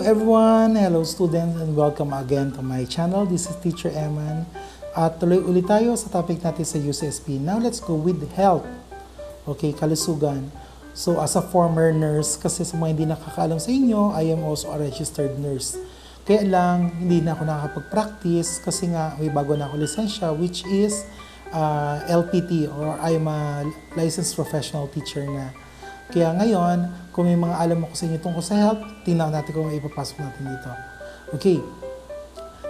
everyone! Hello students and welcome again to my channel. This is Teacher Eman. At tuloy ulit tayo sa topic natin sa UCSP. Now let's go with health. Okay, kalusugan. So as a former nurse, kasi sa mga hindi nakakaalam sa inyo, I am also a registered nurse. Kaya lang, hindi na ako nakakapag-practice kasi nga may bago na ako lisensya, which is LPT or I'm a licensed professional teacher na. Kaya ngayon, kung may mga alam ako sa inyo tungkol sa health, tingnan natin kung may ipapasok natin dito. Okay.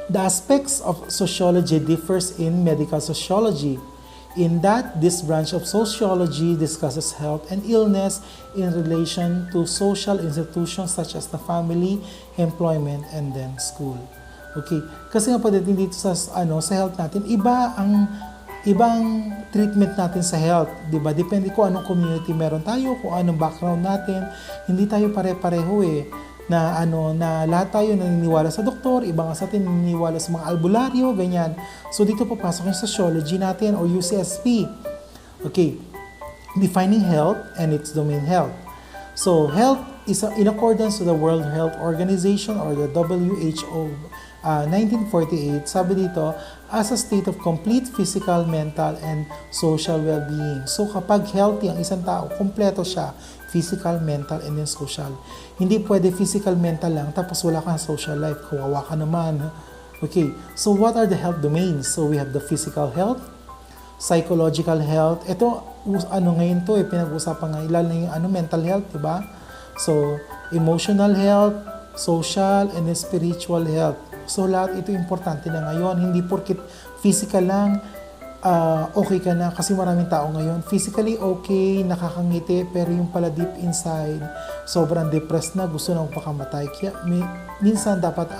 The aspects of sociology differs in medical sociology in that this branch of sociology discusses health and illness in relation to social institutions such as the family, employment, and then school. Okay. Kasi nga pagdating dito sa health natin, ibang treatment natin sa health, 'di ba? Depende kung anong community meron tayo, kung anong background natin. Hindi tayo pare-pareho na lahat tayo naniniwala sa doktor, iba nga sa atin naniniwala sa mga albularyo, ganyan. So dito papasok yung sociology natin or UCSP. Okay. Defining health and its domain health. So health is in accordance to the World Health Organization or the WHO 1948, sabi dito, as a state of complete physical, mental, and social well-being. So kapag healthy ang isang tao, kompleto siya, physical, mental, and then social. Hindi pwede physical, mental lang, tapos wala kang social life, kawawa ka naman. Okay, so what are the health domains? So we have the physical health, psychological health. Ito, ngayon to, pinag-usapan nga, lalo na yung mental health, diba? So, emotional health, social, and then spiritual health. So lahat ito importante na ngayon. Hindi porket physical lang, okay ka na. Kasi maraming tao ngayon, physically okay, nakakangiti, pero yung pala deep inside, sobrang depressed na, gusto na pakamatay. Kaya minsan dapat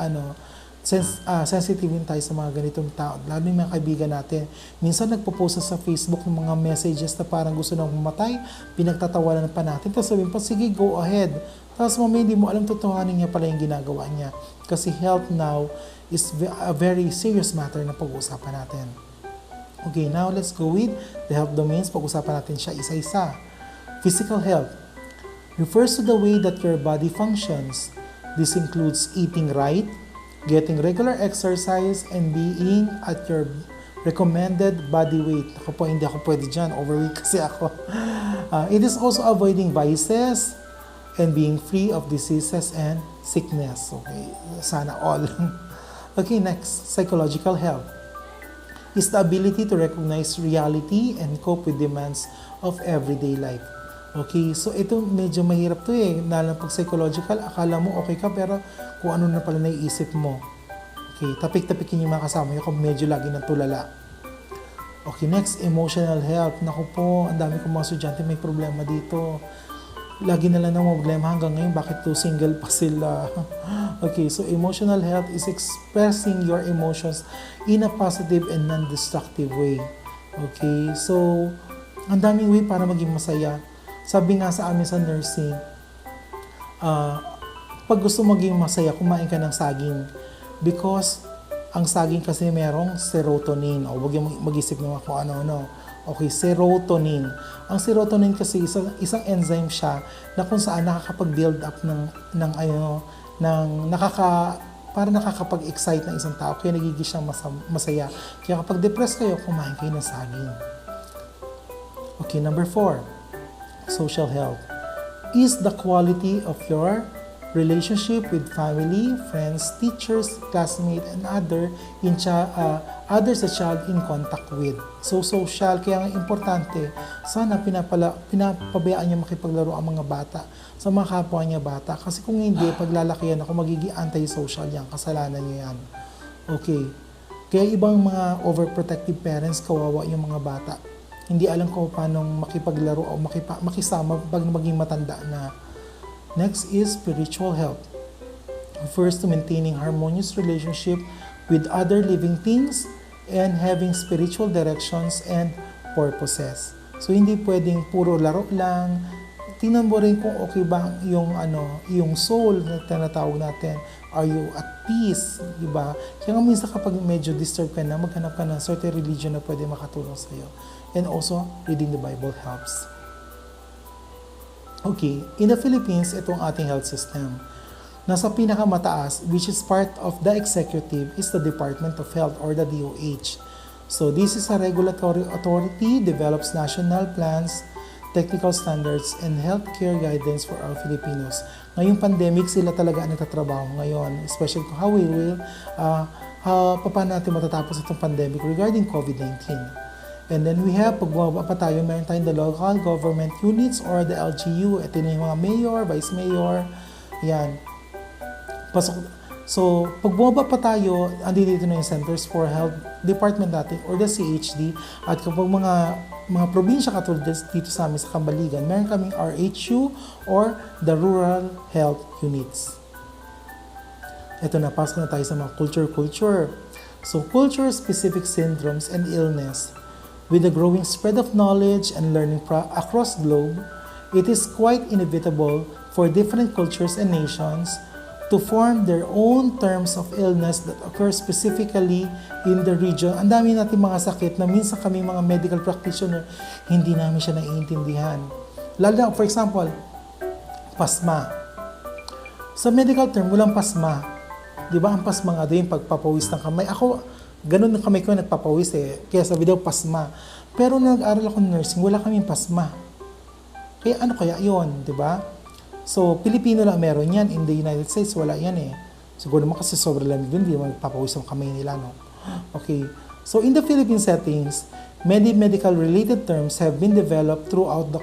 sensitive tayo sa mga ganitong tao. Lalo yung mga kaibigan natin. Minsan nagpo-post sa Facebook ng mga messages na parang gusto na mamatay, pinagtatawanan pa natin. Tapos sabihin pa, sige, go ahead. Tapos mamaya hindi mo alam totohanin niya pala yung ginagawa niya. Kasi health now is a very serious matter na pag-uusapan natin. Okay, now let's go with the health domains. Pag-usapan natin siya isa-isa. Physical health refers to the way that your body functions. This includes eating right, getting regular exercise, and being at your recommended body weight. Ako po, hindi ako pwede dyan. Overweight kasi ako. It is also avoiding vices and being free of diseases and sickness. Okay, sana all. Okay, next, psychological health is the ability to recognize reality and cope with demands of everyday life. Okay, so ito medyo mahirap to lalo pag psychological, akala mo okay ka pero kung ano na pala naiisip mo. Okay, tapik-tapikin yung mga kasama nyo kung medyo lagi nang tulala. Okay, next, emotional health. Naku po, ang dami kong mga estudyante may problema dito. Lagi na lang ng problema hanggang ngayon, bakit to single pa sila? Okay, so emotional health is expressing your emotions in a positive and non-destructive way. Okay, so ang daming way para maging masaya. Sabi nga sa amin sa nursing, pag gusto maging masaya, kumain ka ng saging. Because ang saging kasi merong serotonin. O huwag yung mag-isip naman kung ano-ano. Okay, serotonin. Ang serotonin kasi isang enzyme siya na kung saan nakakapag-build up para nakakapag-excite ng isang tao. Kaya nagiging siyang masaya. Kaya kapag depressed kayo, kumain kayo ng saging. Okay, number 4. Social health is the quality of your relationship with family, friends, teachers, classmates, and others a child in contact with. So social, kaya nga importante, sana pinapabayaan niya makipaglaro ang mga bata sa mga kapwa niya bata. Kasi kung hindi, paglalakihan ako, magiging anti-social yan, kasalanan niya yan. Okay. Kaya ibang mga overprotective parents, kawawa yung mga bata. Hindi alam kung paano makipaglaro o makisama pag maging matanda na. Next is spiritual health. Refers to maintaining harmonious relationship with other living things and having spiritual directions and purposes. So hindi pwedeng puro laro lang. Tingnan mo rin kung okay ba yung soul na tinatawag natin. Are you at peace? Diba? Kaya nga minsan kapag medyo disturbed ka na, maghanap ka ng certain religion na pwede makatulong sa iyo. And also, reading the Bible helps. Okay, in the Philippines, ito ang ating health system. Nasa pinakamataas, which is part of the executive, is the Department of Health or the DOH. So this is a regulatory authority, develops national plans, technical standards, and healthcare guidance for our Filipinos. Ngayong pandemic, sila talaga ang nagtatrabaho ngayon, especially how we will, paano natin matatapos itong pandemic regarding COVID-19. And then we have, pag bumaba pa tayo, meron tayong the local government units or the LGU. Ito na yung mga mayor, vice mayor, yan. Pasok. So, pag bumaba pa tayo, andito na yung Centers for Health Department natin or the CHD. At kapag mga probinsya katulad dito sa amin sa Kambaligan, meron kaming RHU or the Rural Health Units. Ito na, pasok na tayo sa mga culture. So, culture-specific syndromes and illness. With the growing spread of knowledge and learning across the globe, it is quite inevitable for different cultures and nations to form their own terms of illness that occur specifically in the region. Ang dami natin mga sakit na minsan kami mga medical practitioner, hindi namin siya naiintindihan. Lalo na, for example, pasma. Sa medical term, walang pasma. Di ba ang pasma nga doon yung pagpapawis ng kamay? Ako, ganun ng kamay ko nagpapawis kaya sabi daw pasma. Pero nung nag-aral ako ng nursing, wala kaming pasma. Kaya ano kaya yun, di ba? So, Pilipino lang meron yan. In the United States, wala yan Siguro naman kasi sobrang lamig dun, hindi naman magpapawis ang kamay nila, no? Okay. So, in the Philippine settings, many medical-related terms have been developed throughout the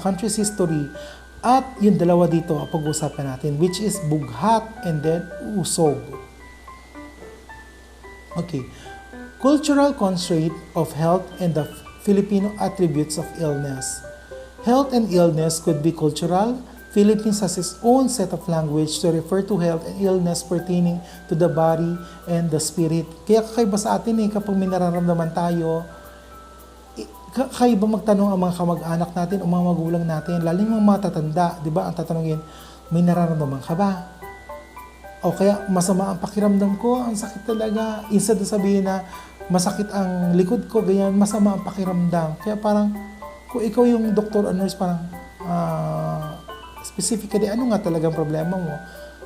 country's history. At yung dalawa dito, pag-usapan natin, which is bughat and then usog. Okay. Cultural constraint of health and the Filipino attributes of illness. Health and illness could be cultural. Philippines has its own set of language to refer to health and illness pertaining to the body and the spirit. Kaya kakaiba sa atin kapag may nararamdaman tayo, kakaiba magtanong ang mga kamag-anak natin o mga magulang natin, lalo yung mga matatanda, di ba? Ang tatanungin, may nararamdaman ka ba? O kaya masama ang pakiramdam ko, ang sakit talaga. Instead na sabihin na masakit ang likod ko, ganyan, masama ang pakiramdam. Kaya parang, kung ikaw yung doktor or nurse, parang, specifically, ano nga talagang problema mo?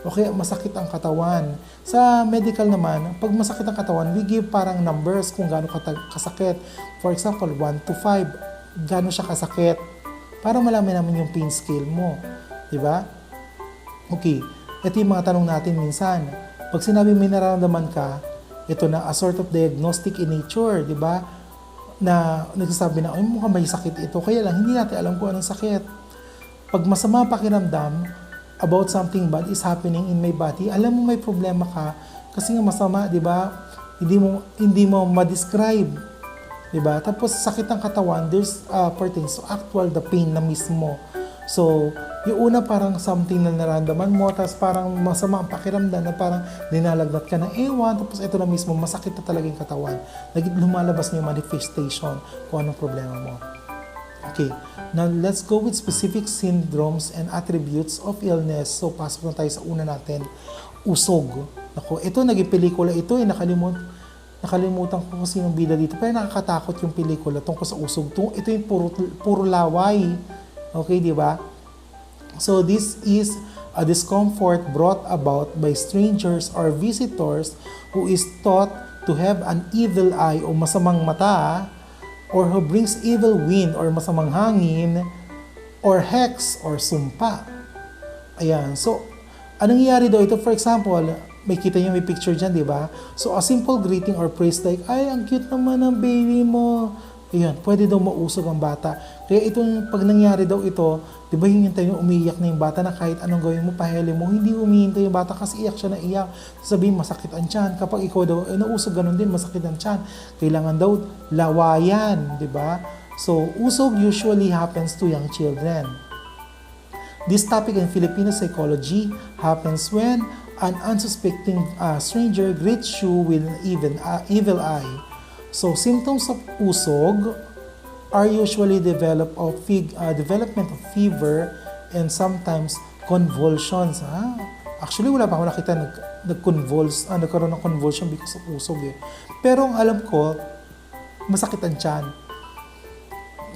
O kaya masakit ang katawan. Sa medical naman, pag masakit ang katawan, we give parang numbers kung gaano kasakit. For example, 1 to 5, gaano siya kasakit. Para malaman namin yung pain scale mo. Di ba? Okay. Ito yung mga tanong natin minsan. Pag sinabi may nararamdaman ka, ito na a sort of diagnostic in nature, di ba? Na nagsasabi na, ay mukhang may sakit ito. Kaya lang, hindi natin alam kung anong sakit. Pag masama pakiramdam about something bad is happening in my body, alam mo may problema ka kasi nga masama, 'di ba? Hindi mo ma-describe, 'di ba? Tapos sakit ng katawan, there's pertains to actual the pain na mismo. So, yung una parang something na nararamdaman mo, tapos parang masama ang pakiramdam na parang dinalagnat ka ng ewan, tapos ito na mismo, masakit na talaga yung katawan. Lumalabas na yung manifestation kung anong problema mo. Okay, now let's go with specific syndromes and attributes of illness. So, pasok na tayo sa una natin, usog. Ako, ito, naging pelikula ito nakalimutan ko kung sinong bida dito. Pero nakakatakot yung pelikula tungkol sa usog. Ito yung puro laway. Okay, di ba? So, this is a discomfort brought about by strangers or visitors who is thought to have an evil eye o masamang mata, or who brings evil wind or masamang hangin, or hex or sumpa. Ayan. So, anong nangyayari daw ito? For example, may kita niyo may picture dyan, di ba? So, a simple greeting or praise like, ay, ang cute naman ng baby mo. Ayan, pwede daw mausog ang bata. Kaya itong, pag nangyari daw ito, di ba yung hintay nyo, umiiyak na yung bata na kahit anong gawin mo, paheli mo, hindi umihintay yung bata kasi iyak siya na iyak. Sabihin, masakit ang tiyan. Kapag ikaw daw, nausog ganun din, masakit ang tiyan. Kailangan daw lawayan, di ba? So, usog usually happens to young children. This topic in Filipino psychology happens when an unsuspecting stranger greets you with an evil eye. So, symptoms of usog are usually development of fever and sometimes convulsions. Actually, wala pa ako nakita nagkaroon ng convulsion because of usog Pero ang alam ko, masakit ang tiyan.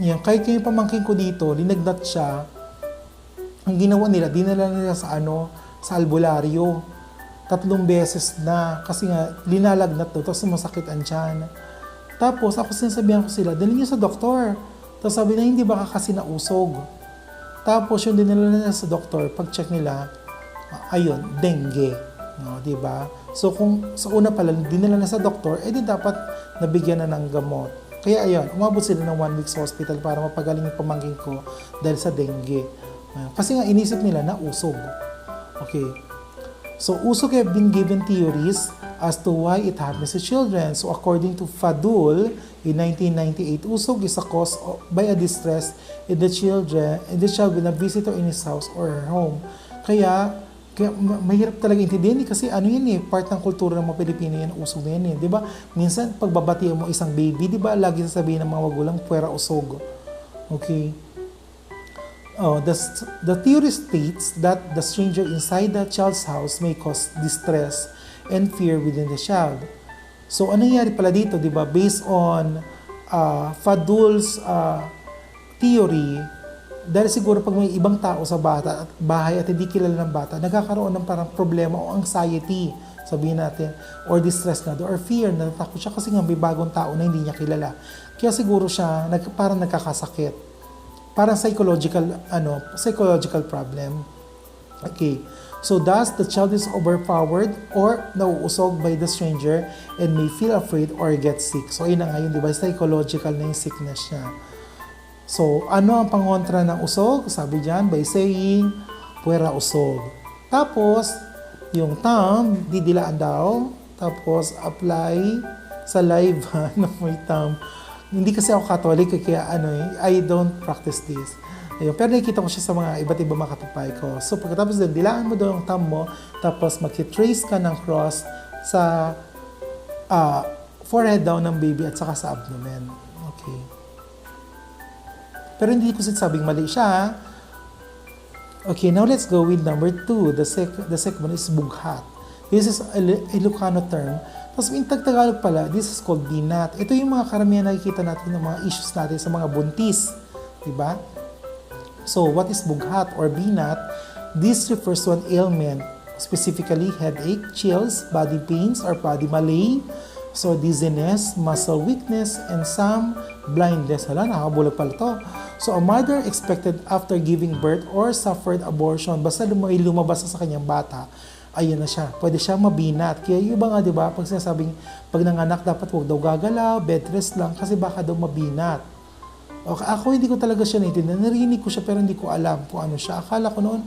Yan, kahit yung pamangkin ko dito, linagnat siya, ang ginawa nila, dinala nila sa albularyo. 3 beses na kasi nga linalagnat daw, tapos masakit ang tiyan. Tapos ako sinasabihan ko sila, dalhin niyo sa doktor. Tapos sabi na, hindi baka kasi nausog. Tapos yung dinala nila sa doktor, pag-check nila, ayun, dengue. No, di ba? So kung sa una pala dinala na sa doktor, di dapat nabigyan na ng gamot. Kaya ayun, umabot sila ng 1 week sa hospital para mapagaling yung pamangkin ko dahil sa dengue. Kasi nga inisip nila na usog. Okay. So, usog have been given theories as to why it happens to children. So, according to Fadul, in 1998, usog is a cause by a distress in the child when a visitor in his house or her home. Kaya mahirap talaga intindihin kasi ano yun part ng kultura ng mga Pilipino yan, usog na yan di ba? Minsan, pagbabatihan mo isang baby, di ba, lagi sasabihin ng mga magulang, puwera usog. Okay. The theory states that the stranger inside the child's house may cause distress and fear within the child. So, anong nangyari pala dito, di ba? Based on Fadul's theory, dahil siguro pag may ibang tao sa bata at bahay at hindi kilala ng bata, nagkakaroon ng parang problema o anxiety, sabihin natin, or distress na or fear, natatakot siya kasi nga may bagong tao na hindi niya kilala. Kaya siguro siya parang nagkakasakit. Parang psychological problem. Okay. So thus, the child is overpowered or nauusog by the stranger and may feel afraid or get sick. So ayun na nga yun, di ba? Psychological na yung sickness niya. So, ano ang pangontra ng usog? Sabi dyan, by saying, puwera usog. Tapos, yung thumb, didilaan daw. Tapos, apply sa live na may thumb. Hindi kasi ako Catholic, kaya I don't practice this. Ayun, pero nakikita ko siya sa mga iba't ibang mga katupay ko. So, pagkatapos doon, dilaan mo doon ang thumb mo, tapos mag-trace ka ng cross sa forehead daw ng baby at saka sa abdomen. Okay. Pero hindi ko sinasabing mali siya. Okay, now let's go with number 2. The second one is bughat. This is a Ilocano term. Tapos in Tagalog pala, this is called binat. Ito yung mga karamihan nakikita natin ng mga issues natin sa mga buntis. Diba? So, what is bughat or binat? This refers to an ailment, specifically headache, chills, body pains, or body malaise, so dizziness, muscle weakness, and some blindness. Hala, nakakabulag pala to. So, a mother expected after giving birth or suffered abortion, basta lumabas sa kanyang bata, ayun na siya. Pwede siya mabinat. Kaya yung iba nga, di ba, pag sinasabing, pag nanganak, dapat huwag daw gagalaw, bed rest lang, kasi baka daw mabinat. Okay, ako hindi ko talaga siya naiintindihan. Narinig ko siya, pero hindi ko alam kung ano siya. Akala ko noon,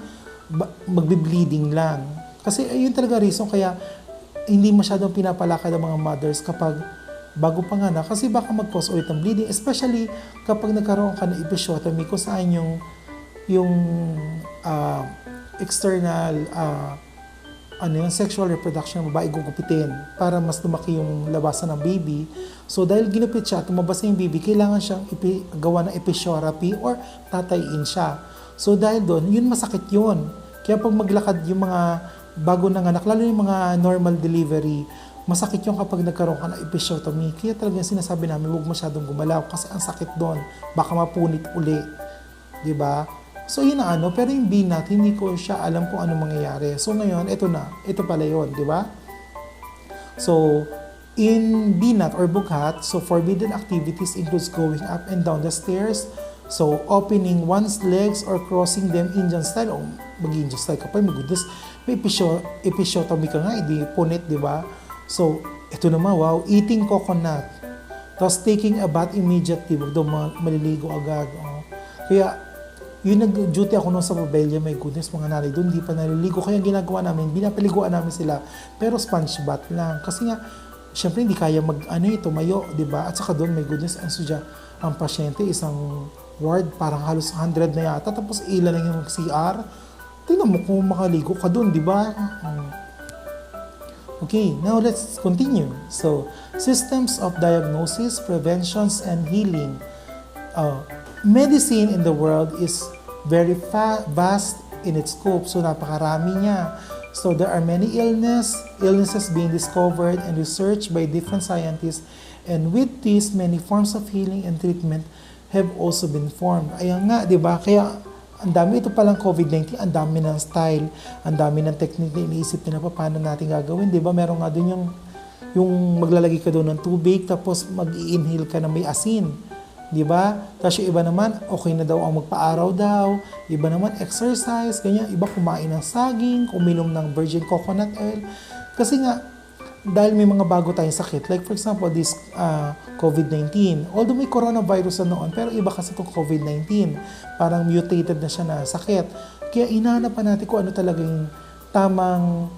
magbe-bleeding lang. Kasi ayun talaga reason, kaya hindi masyadong pinapalakad ang mga mothers kapag bago panganak, kasi baka mag-cause ulit ng bleeding, especially kapag nagkaroon ka ng episiotomy, kung saan yung external sexual reproduction ng babae gugupitin para mas lumaki yung labasan ng baby. So dahil ginupit siya, tumabas na yung baby, kailangan siyang gawa ng episiotomy or tatayin siya. So dahil doon, yun masakit yun. Kaya pag maglakad yung mga bago nanganak, lalo yung mga normal delivery, masakit yung kapag nagkaroon ka ng episiotomy. Kaya talagang sinasabi namin, huwag masyadong gumalaw kasi ang sakit doon. Baka mapunit uli. Diba? So yun na pero yung binat, hindi ko siya alam kung ano mangyayari. So ngayon, ito pala yun, di ba? So, in binat or bughat, so forbidden activities includes going up and down the stairs, so opening one's legs or crossing them Indian style. Mag-Indian style ka pa, my goodness, may episiotomy ka nga, hindi punit, di ba? So, ito naman, wow, eating coconut. Tapos taking a bath immediately, wag daw maliligo agad. Kaya, yung nag-duty ako noon sa Marbella, my goodness, mga nanay doon, hindi pa naliligo. Kaya ginagawa namin, binapaliguan namin sila, pero sponge bath lang. Kasi nga, syempre hindi kaya tumayo, di ba? At saka doon, my goodness, ang pasyente, isang ward, parang halos 100 na yata, tapos ilan lang yung CR. Tingnan mo kung makaligo ka doon, di ba? Okay, now let's continue. So, systems of diagnosis, preventions, and healing. Medicine in the world is very vast in its scope, so napakarami niya. So there are many illnesses being discovered and researched by different scientists, and with this, many forms of healing and treatment have also been formed. Ayan nga, di ba? Kaya ang dami ito palang COVID-19, ang dami ng style, ang dami ng technique na iniisip nila pa paano natin gagawin. Di ba meron nga doon yung maglalagay ka doon ng tubig, tapos mag-i-inhale ka na may asin. Di ba? Tapos yung iba naman, okay na daw ang magpa-araw daw. Iba naman, exercise, ganyan. Iba kumain ng saging, uminom ng virgin coconut oil. Kasi nga, dahil may mga bago tayong sakit, like for example, this COVID-19. Although may coronavirus na noon, pero iba kasi itong COVID-19. Parang mutated na siya na sakit. Kaya inahanap pa natin kung ano talagang tamang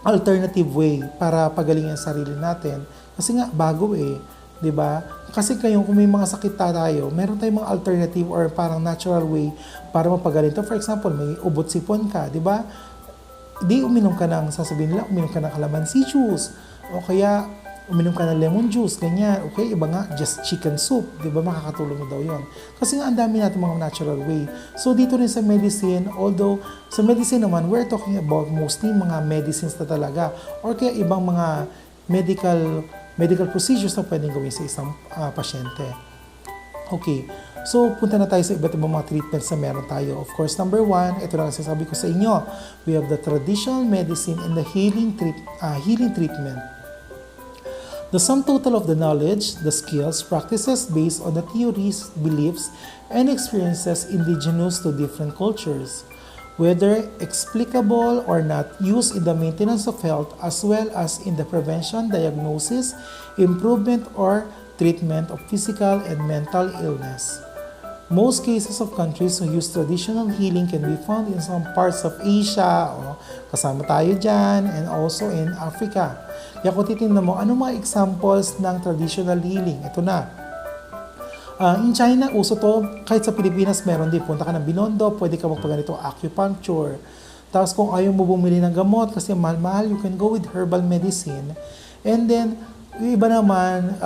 alternative way para pagalingin ang sarili natin. Kasi nga, bago eh. 'Di ba? Kasi kung may mga sakit tayo, meron tayong mga alternative or parang natural way para mapagaling. For example, may ubot sipon ka, 'di ba? Di uminom ka ng, sasabihin nila, uminom ka ng calamansi juice. O kaya, uminom ka ng lemon juice, ganyan. Okay, iba nga, just chicken soup. Di ba, makakatulong na daw yun. Kasi nga, ang dami natin mga natural way. So, dito rin sa medicine, although, sa medicine naman, we're talking about mostly mga medicines na talaga. Or kaya ibang mga medical procedures na pwedeng gawin sa isang pasyente. Okay. So, punta na tayo sa iba't ibang mga treatments na meron tayo. Of course, number one, ito lang sasabi ko sa inyo. We have the traditional medicine and the healing treatment. The sum total of the knowledge, the skills, practices based on the theories, beliefs, and experiences indigenous to different cultures, whether explicable or not, used in the maintenance of health as well as in the prevention, diagnosis, improvement, or treatment of physical and mental illness. Most cases of countries who use traditional healing can be found in some parts of Asia, kasama tayo dyan, and also in Africa. Kaya kung titignan mo, ano mga examples ng traditional healing? Ito na. In China, uso to, kahit sa Pilipinas meron din. Punta ka ng Binondo, pwede ka magpaganito acupuncture. Tapos kung ayaw mo bumili ng gamot kasi mahal-mahal, you can go with herbal medicine. And then, yung iba naman,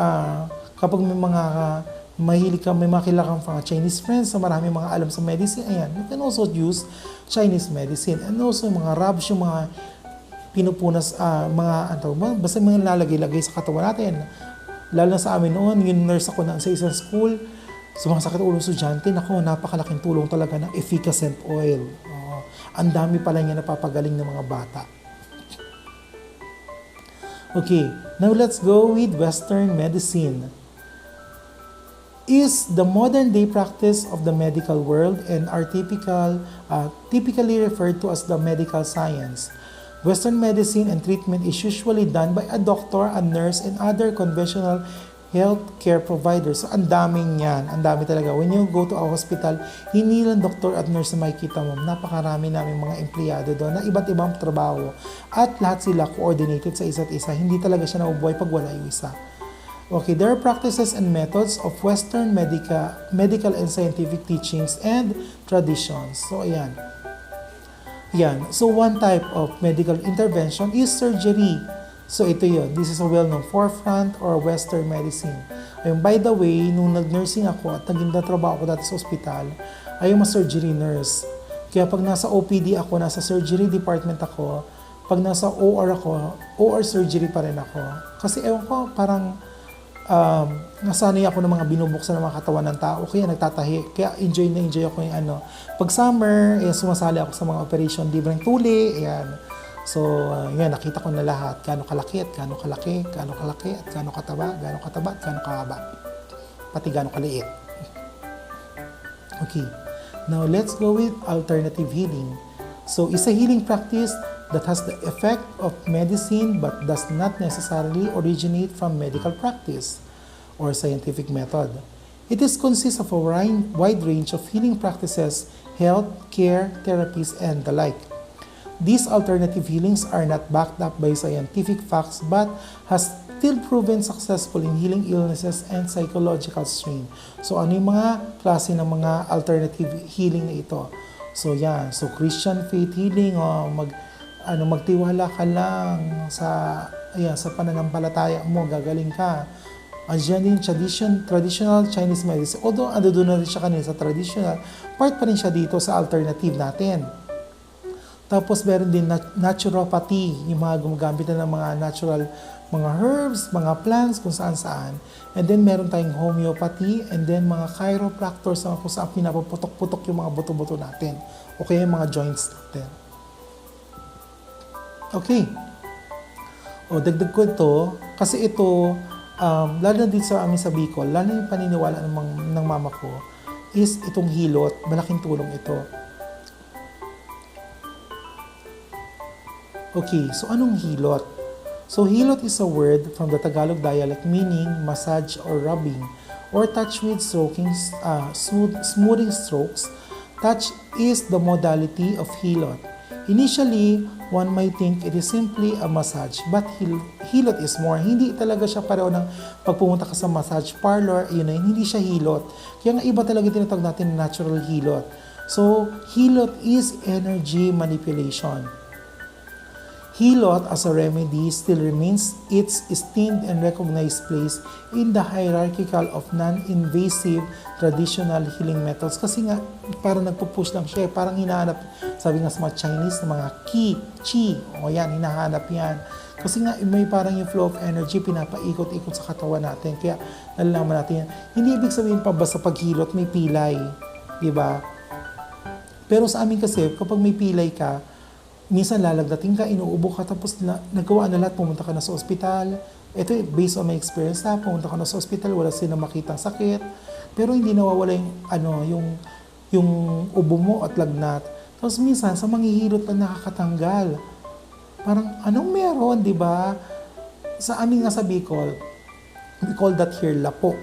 kapag may mga kilala kang Chinese friends na marami mga alam sa medicine, ayan, you can also use Chinese medicine. And also, mga rubs, yung mga pinupunas, basta mga lalagay-lagay sa katawan natin. Lalo na sa amin noon, yung nurse ako sa isang school, sumasakit ulo estudyante, napakalaking tulong talaga ng efficacent oil. Ang dami pala niya napapagaling ng mga bata. Okay, now let's go with Western medicine. Is the modern day practice of the medical world and are typically referred to as the medical science. Western medicine and treatment is usually done by a doctor, a nurse, and other conventional healthcare providers. So, ang daming yan. Ang dami talaga. When you go to a hospital, hindi lang doktor at nurse na makikita mo. Napakarami namin mga empleyado doon na iba't ibang trabaho. At lahat sila coordinated sa isa't isa. Hindi talaga siya nabubuhay pag wala yung isa. Okay, there are practices and methods of Western medical and scientific teachings and traditions. So, ayan. So, one type of medical intervention is surgery. So, ito yun. This is a well-known forefront or Western medicine. Ayun, by the way, nung nag-nursing ako at naging trabaho ko dati sa ospital, ay yung surgery nurse. Kaya pag nasa OPD ako, nasa surgery department ako, pag nasa OR ako, OR surgery pa rin ako. Kasi ewan ko, parang nasanay ako ng mga binubuksan ng mga katawan ng tao, kaya nagtatahi. Kaya enjoy ako yung Pag summer, sumasali ako sa mga operation, libreng tuli, ayan. So, yan, nakita ko na lahat. Gaano kalaki at gaano kalaki, gaano kalaki at gaano kataba, gaano kataba at gaano kahaba. Pati gaano kaliit. Okay. Now, let's go with alternative healing. So, it's a healing practice that has the effect of medicine but does not necessarily originate from medical practice or scientific method. It consists of a wide range of healing practices, health, care, therapies, and the like. These alternative healings are not backed up by scientific facts but has still proven successful in healing illnesses and psychological strain. So ano yung mga klase ng mga alternative healing na ito? So yan, so Christian faith healing, magtiwala ka lang sa pananampalataya mo, gagaling ka. Andiyan din traditional Chinese medicine. Although ando doon na rin siya kanina sa traditional, part pa rin siya dito sa alternative natin. Tapos meron din naturopathy, yung mga gumagamit na ng mga natural mga herbs, mga plants, kung saan-saan. And then meron tayong homeopathy, and then mga chiropractors na kung saan pinapaputok-putok yung mga buto-buto natin. O kaya yung mga joints natin. Okay. O, dagdag ko ito, kasi ito, lalo na dito sa amin sa Bicol, lalo yung paniniwala ng mama ko, is itong hilot, malaking tulong ito. Okay, so anong hilot? So hilot is a word from the Tagalog dialect meaning massage or rubbing, or touch with smoothing strokes. Touch is the modality of hilot. Initially, one might think it is simply a massage, but hilot is more. Hindi talaga siya pareho ng pagpumunta ka sa massage parlor, yun na, hindi siya hilot. Kaya nga iba talaga tinatawag natin natural hilot. So, hilot is energy manipulation. Hilot as a remedy still remains its esteemed and recognized place in the hierarchical of non-invasive traditional healing methods. Kasi nga, parang nagpo-push lang siya, parang hinahanap, sabi nga sa mga Chinese, na mga qi, o yan, hinahanap yan. Kasi nga, may parang yung flow of energy, pinapaikot-ikot sa katawan natin. Kaya, nalalaman natin yan. Hindi ibig sabihin pa basta paghilot, may pilay. Diba? Pero sa amin kasi, kapag may pilay ka, minsan lalagdating ka, inuubo ka, tapos nagawa na lahat, pumunta ka na sa ospital. Ito, based on my experience na, pumunta ka na sa ospital, wala sila makitang sakit. Pero hindi nawawala yung ubo mo at lagnat. Tapos minsan, sa manghihilot na nakakatanggal. Parang, anong meron, di ba? Sa amin nga sa Bicol, we call that here lapo.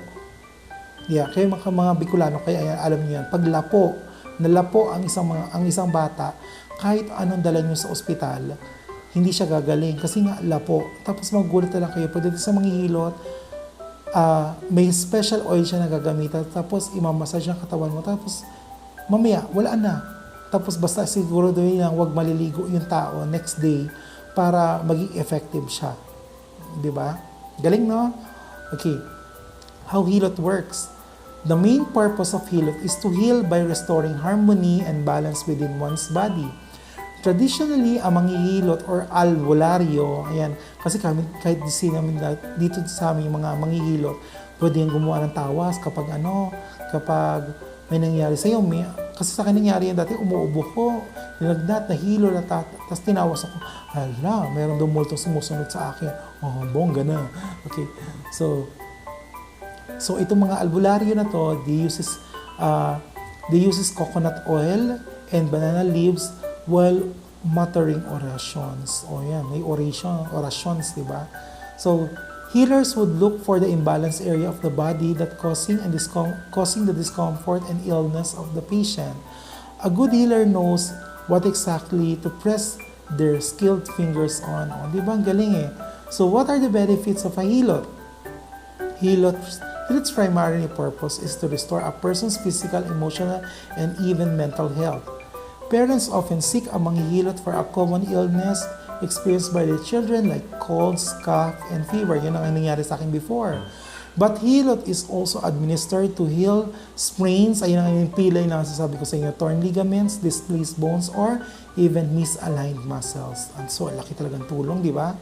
Yeah, kaya mga Bicolano, kaya alam niyo yan, pag lapo, nalapo ang isang bata, kahit anong dala nyo sa ospital, hindi siya gagaling kasi nga lapo. Tapos magugulat na lang kayo. Pagdating sa manghihilot, may special oil siya na gagamitan. Tapos imamassage ang katawan mo. Tapos mamaya, wala na. Tapos basta siguro doon lang, huwag maliligo yung tao next day para maging effective siya. Diba? Galing, no? Okay. How hilot works. The main purpose of hilot is to heal by restoring harmony and balance within one's body. Traditionally, ang manghihilot or albularyo, ayan, kasi kahit dito sa amin yung mga manghihilot, pwede yung gumawa ng tawas kapag may nangyari sa'yo. Kasi sa akin nangyari yan dati, umuubo ko, nilagnat, nahilo, tapos tinawas ako, hala, mayroon doon multong sumusunod sa akin. Oh, bongga na. Okay, so itong mga albularyo na to, they uses coconut oil and banana leaves while muttering orations. O yan, may orations, di ba? So, healers would look for the imbalanced area of the body that causing the discomfort and illness of the patient. A good healer knows what exactly to press their skilled fingers on. O, di ba? Ang galing eh. So, what are the benefits of a hilot? Hilot's primary purpose is to restore a person's physical, emotional, and even mental health. Parents often seek a manghihilot for a common illness experienced by their children like colds, cough, and fever. Yan ang nangyari sa akin before. But hilot is also administered to heal sprains, ayun ang yung pilay na sasabi ko sa inyo, torn ligaments, displaced bones, or even misaligned muscles. And so, laki talagang tulong, di ba?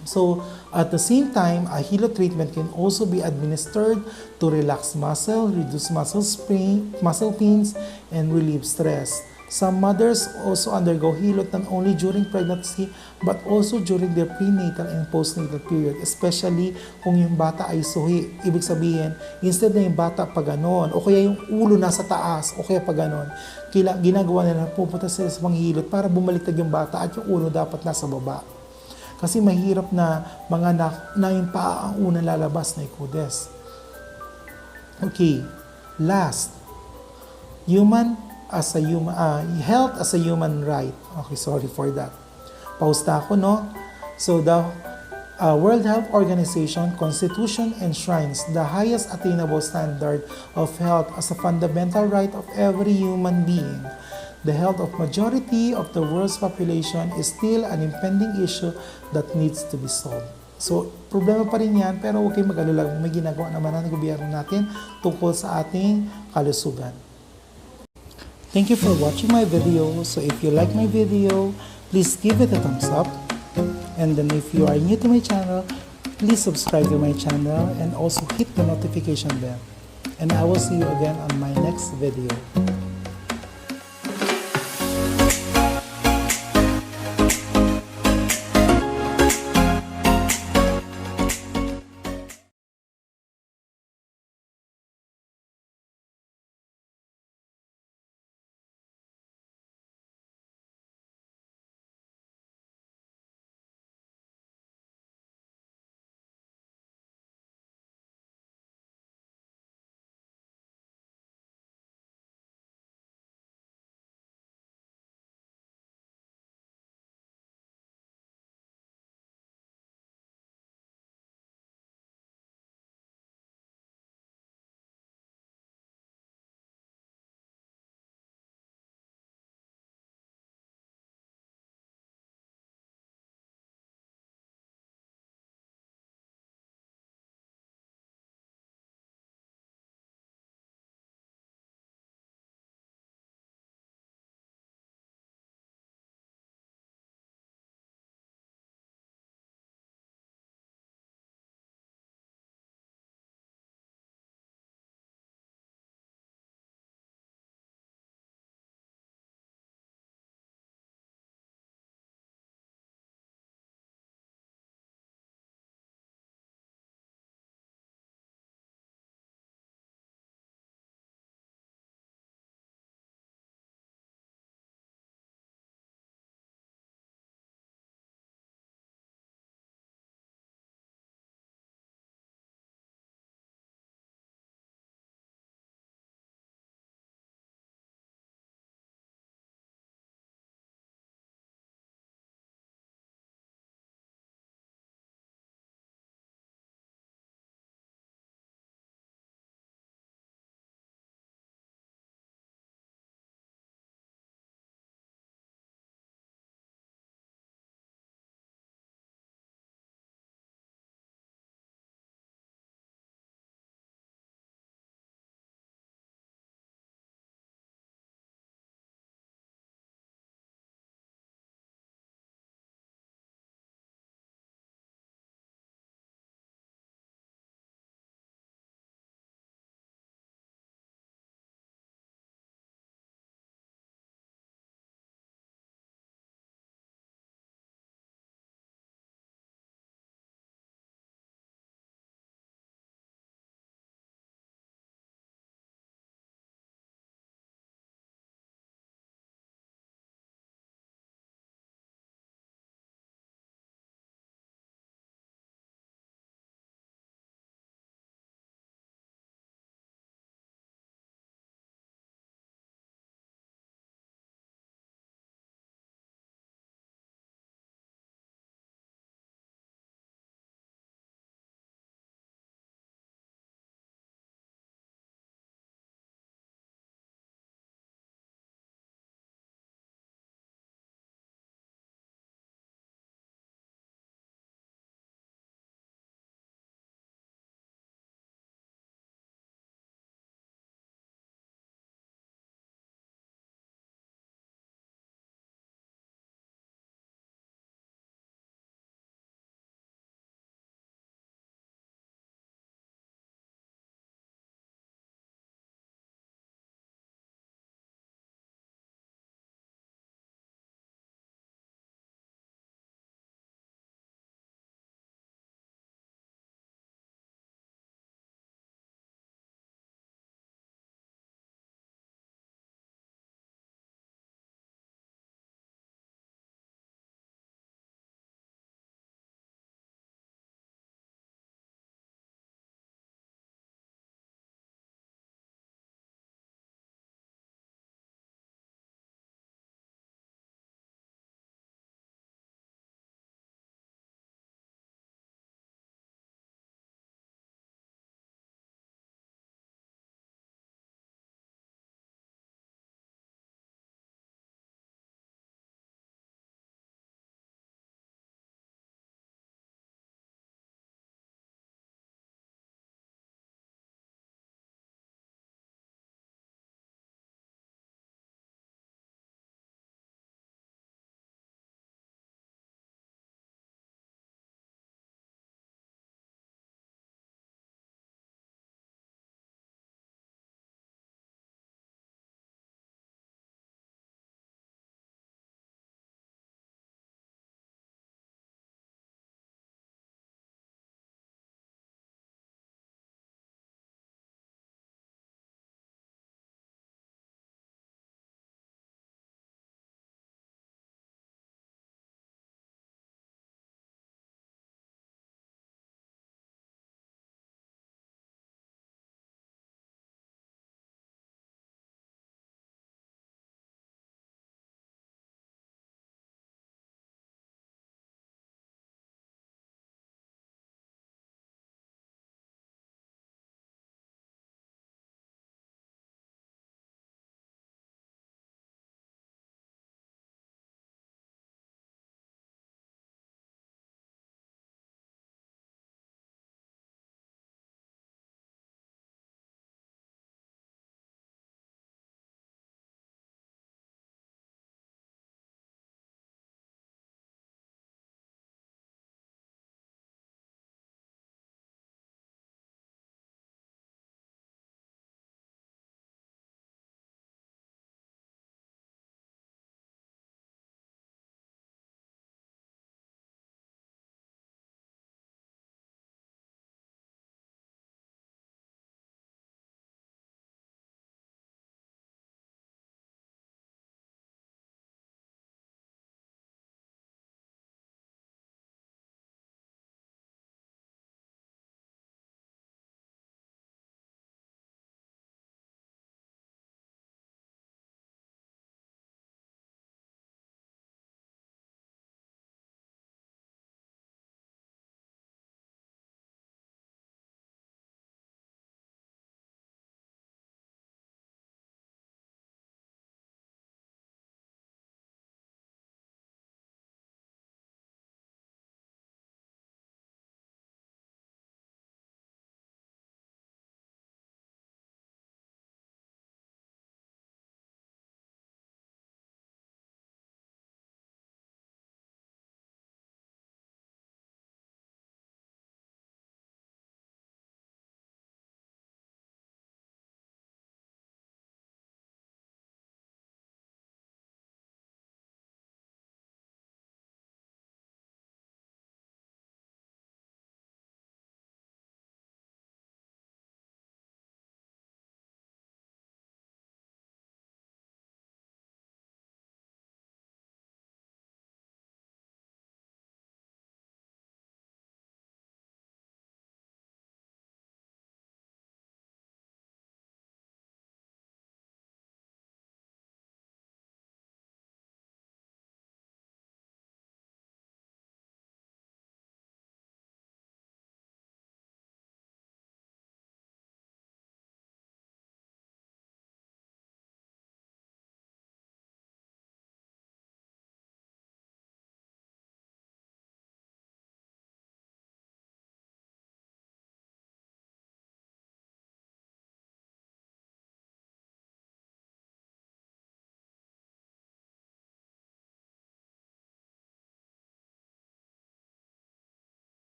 So, at the same time, a hilot treatment can also be administered to relax muscle, reduce muscle pains, and relieve stress. Some mothers also undergo hilot not only during pregnancy, but also during their prenatal and postnatal period, especially kung yung bata ay suhi. Ibig sabihin, instead na yung bata pa ganon, o kaya yung ulo nasa taas, o kaya pa ganon, ginagawa nila, pupunta sila sa manghihilot para bumaliktad yung bata at yung ulo dapat nasa baba. Kasi mahirap na mga na yung paa ang unang lalabas na ikudes. Okay, last. Health as a human right. Okay, sorry for that. Pause na ako, no? So, the World Health Organization Constitution enshrines the highest attainable standard of health as a fundamental right of every human being. The health of majority of the world's population is still an impending issue that needs to be solved. So, problema pa rin yan, pero huwag kayong mag-alala. May ginagawa naman ang gobyerno natin tungkol sa ating kalusugan. Thank you for watching my video. So, if you like my video, please give it a thumbs up. And then if you are new to my channel, please subscribe to my channel and also hit the notification bell. And I will see you again on my next video.